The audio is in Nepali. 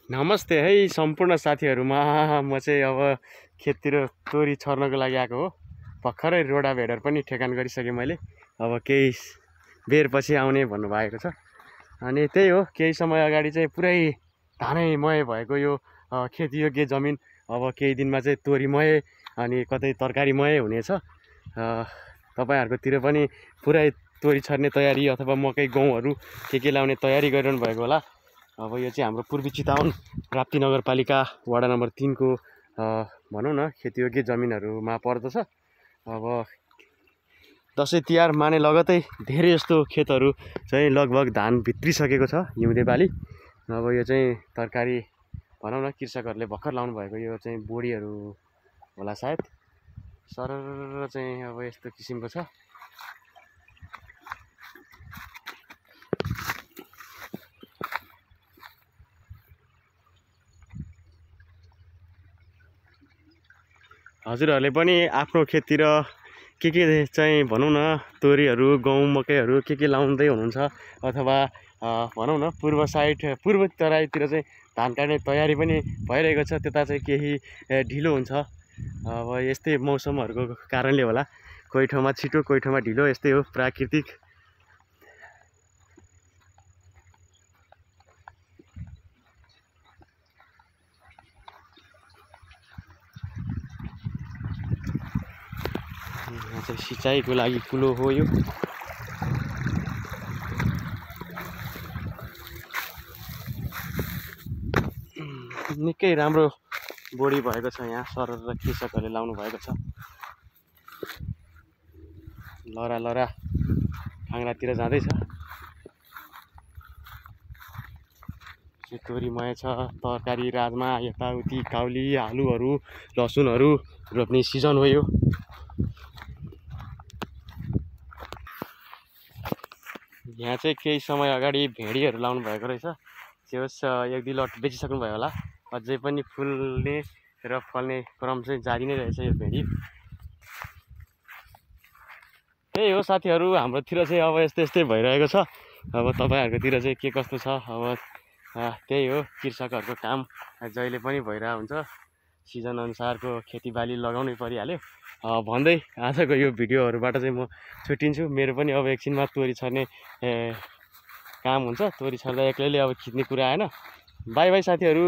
नमस्ते है सम्पूर्ण साथीहरुमा। म चाहिँ अब खेततिर तोरी छर्नको लागि आएको हो। भर्खरै रोडाभेडर पनि ठेकान गरिसके मैले। अब केही बेरपछि आउने भन्नुभएको छ। अनि त्यही हो, केही समय अगाडि चाहिँ पुरै धानैमय भएको यो खेतीयोग्य जमिन अब केही दिनमा चाहिँ तोरीमय अनि कतै तरकारीमय हुनेछ। तपाईहरुकोतिर पनि पुरै तोरी छर्ने तयारी अथवा मकै गहुँहरु के लाउने तयारी गरिरहनु भएको होला। अब यो चाहिँ हाम्रो पूर्वी चितवन प्राप्ति नगरपालिका वडा नम्बर 3 को भनौँ न खेतीयोग्य जमिनहरुमा पर्दछ। अब दसैँ तिहार माने लगतै धेरै जस्तो खेतहरु चाहिँ लगभग धान भित्रिसकेको छ, हिउँदे बाली। अब यो चाहिँ तरकारी भनौँ न कृषकहरुले भर्खर लाउनु भएको यो चाहिँ बोडीहरु होला सायद। सरर चाहिँ अब यस्तो किसिमको छ। हजुरहरुले पनि आफ्नो खेततिर के चाहिँ भनौँ न तोरीहरु गहुँ मकैहरु के लाउँदै हुनुहुन्छ अथवा भनौँ न पूर्व साइड पूर्व तराईतिर चाहिँ धान काट्ने तयारी पनि भइरहेको छ। त्यता चाहिँ केही ढिलो हुन्छ। अब यस्तै मौसमहरुको कारणले होला, कोही ठाउँमा छिटो कोही ठाउँमा ढिलो, यस्तै हो प्राकृतिक। यहाँ चाहिँ सिँचाइको लागि कुलो हो यो। निकै राम्रो बोडी भएको छ यहाँ। सरर कृषकहरूले लाउनु भएको छ। लरा लरा काङ्रातिर जाँदैछ। तोरीमय छ, तरकारी राजमा यताउति काउली आलुहरु लसुनहरु रोप्ने सिजन हो यो। यहाँ चाहिँ केही समय अगाडि भेडीहरु लाउनु भएको रहेछ। त्यो एक दुई लट बेचिसक्नु भयो होला। अझै पनि फुल्ने र फल्ने क्रम चाहिँ जारी नै रहेछ यो भेडी। त्यही हो साथीहरु, हाम्रोतिर चाहिँ अब यस्तै भइरहेको छ। अब तपाईहरुकोतिर चाहिँ के कस्तो छ? अब त्यही हो, कृषकहरुको काम जहिले पनि भइरहेको हुन्छ। सिजन अनुसारको खेतीबाली लगाउनै परिहाल्यो भन्दै आजको यो भिडियोहरुबाट चाहिँ म छुट्टिन्छु। मेरो पनि अब एकछिनमा तोरी छर्ने काम हुन्छ। तोरी छर्दा एक्लैले अब खिच्ने कुरा आएन। बाइ बाइ साथीहरु।